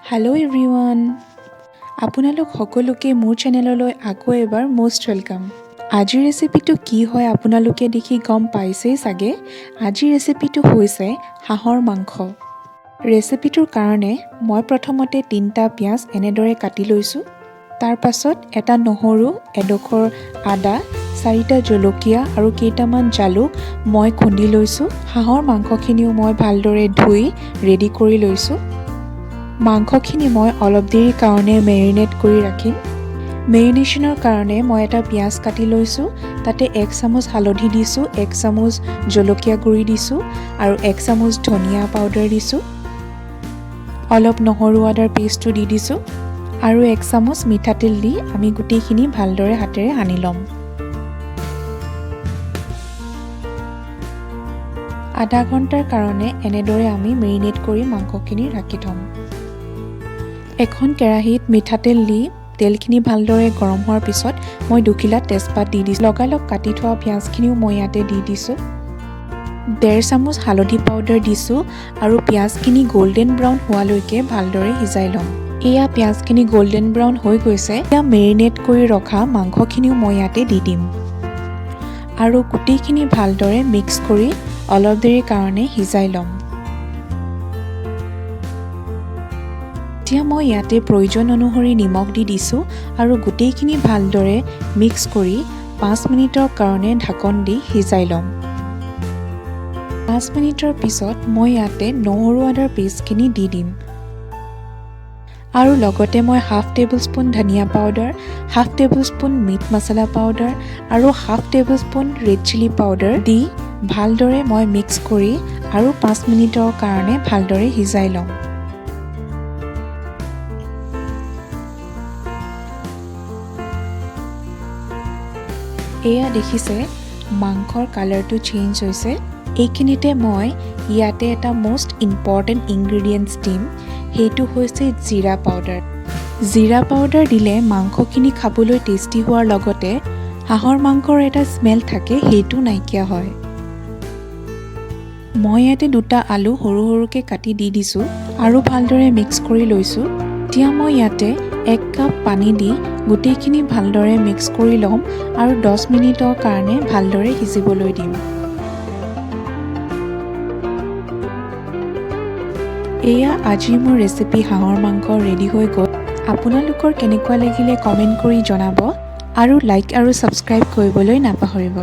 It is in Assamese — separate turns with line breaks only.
হেল্ল' এভৰিৱান, আপোনালোক সকলোকে মোৰ চেনেললৈ আকৌ এবাৰ মষ্ট ৱেলকাম। আজিৰ ৰেচিপিটো কি হয় আপোনালোকে দেখি গম পাইছেই চাগে। আজিৰ ৰেচিপিটো হৈছে হাঁহৰ মাংস। ৰেচিপিটোৰ কাৰণে মই প্ৰথমতে 3টা পিঁয়াজ এনেদৰে কাটি লৈছোঁ। তাৰ পাছত এটা নহৰু, এডোখৰ আদা, 4টা জলকীয়া আৰু কেইটামান জালুক মই খুন্দি লৈছোঁ। হাঁহৰ মাংসখিনিও মই ভালদৰে ধুই ৰেডি কৰি লৈছোঁ। মাংসখিনি মই অলপ দেৰিৰ কাৰণে মেৰিনেট কৰি ৰাখিম। মেৰিনেশ্যনৰ কাৰণে মই এটা পিঁয়াজ কাটি লৈছোঁ। তাতে 1 চামুচ হালধি দিছোঁ, 1 চামুচ জলকীয়া গুড়ি দিছোঁ আৰু 1 চামুচ ধনিয়া পাউডাৰ দিছোঁ। অলপ নহৰু আদাৰ পেষ্টটো দি দিছোঁ আৰু 1 চামুচ মিঠাতেল দি আমি গোটেইখিনি ভালদৰে হাতেৰে সানি ল'ম। আধা ঘণ্টাৰ কাৰণে এনেদৰে আমি মেৰিনেট কৰি মাংসখিনি ৰাখি থ'ম। এখন কেৰাহীত মিঠাতেল দি তেলখিনি ভালদৰে গৰম হোৱাৰ পিছত মই 2 খিলা তেজপাত দি দিছোঁ। লগালগ কাটি থোৱা পিঁয়াজখিনিও মই ইয়াতে দি দিছোঁ। 1.5 চামুচ হালধি পাউডাৰ দিছোঁ আৰু পিঁয়াজখিনি গল্ডেন ব্ৰাউন হোৱালৈকে ভালদৰে সিজাই ল'ম। এয়া পিঁয়াজখিনি গল্ডেন ব্ৰাউন হৈ গৈছে। এতিয়া মেৰিনেট কৰি ৰখা মাংসখিনিও মই ইয়াতে দি দিম আৰু গোটেইখিনি ভালদৰে মিক্স কৰি অলপ দেৰিৰ কাৰণে সিজাই ল'ম। এতিয়া মই ইয়াতে প্ৰয়োজন অনুসৰি নিমখ দি দিছোঁ আৰু গোটেইখিনি ভালদৰে মিক্স কৰি 5 মিনিটৰ কাৰণে ঢাকন দি সিজাই ল'ম। 5 মিনিটৰ পিছত মই ইয়াতে নহৰু আদাৰ পেষ্টখিনি দি দিম আৰু লগতে মই ½ টেবুল স্পুন ধনিয়া powder, ½ tablespoon meat masala powder আৰু ½ tablespoon red chilli powder দি ভালদৰে মই মিক্স কৰি আৰু 5 মিনিটৰ কাৰণে ভালদৰে সিজাই ল'ম। এয়া দেখিছে মাংসৰ কালাৰটো চেঞ্জ হৈছে। এইখিনিতে মই ইয়াতে এটা মষ্ট ইম্পৰ্টেণ্ট ইনগ্ৰিডিয়েণ্টছ দিম, সেইটো হৈছে জিৰা পাউডাৰ। জিৰা পাউডাৰ দিলে মাংসখিনি খাবলৈ টেষ্টি হোৱাৰ লগতে হাঁহৰ মাংসৰ এটা স্মেল থাকে, সেইটো নাইকিয়া হয়। মই ইয়াতে 2টা আলু সৰু সৰুকৈ কাটি দি দিছোঁ আৰু ভালদৰে মিক্স কৰি লৈছোঁ। এতিয়া মই ইয়াতে 1 কাপ পানী দি গোটেইখিনি ভালদৰে মিক্স কৰি ল'ম আৰু 10 মিনিটৰ কাৰণে ভালদৰে সিজিবলৈ দিম। এয়া আজি মোৰ ৰেচিপি হাঁহৰ মাংস ৰেডি হৈ গ'ল। আপোনালোকৰ কেনেকুৱা লাগিলে কমেণ্ট কৰি জনাব আৰু লাইক আৰু ছাবস্ক্ৰাইব কৰিবলৈ নাপাহৰিব।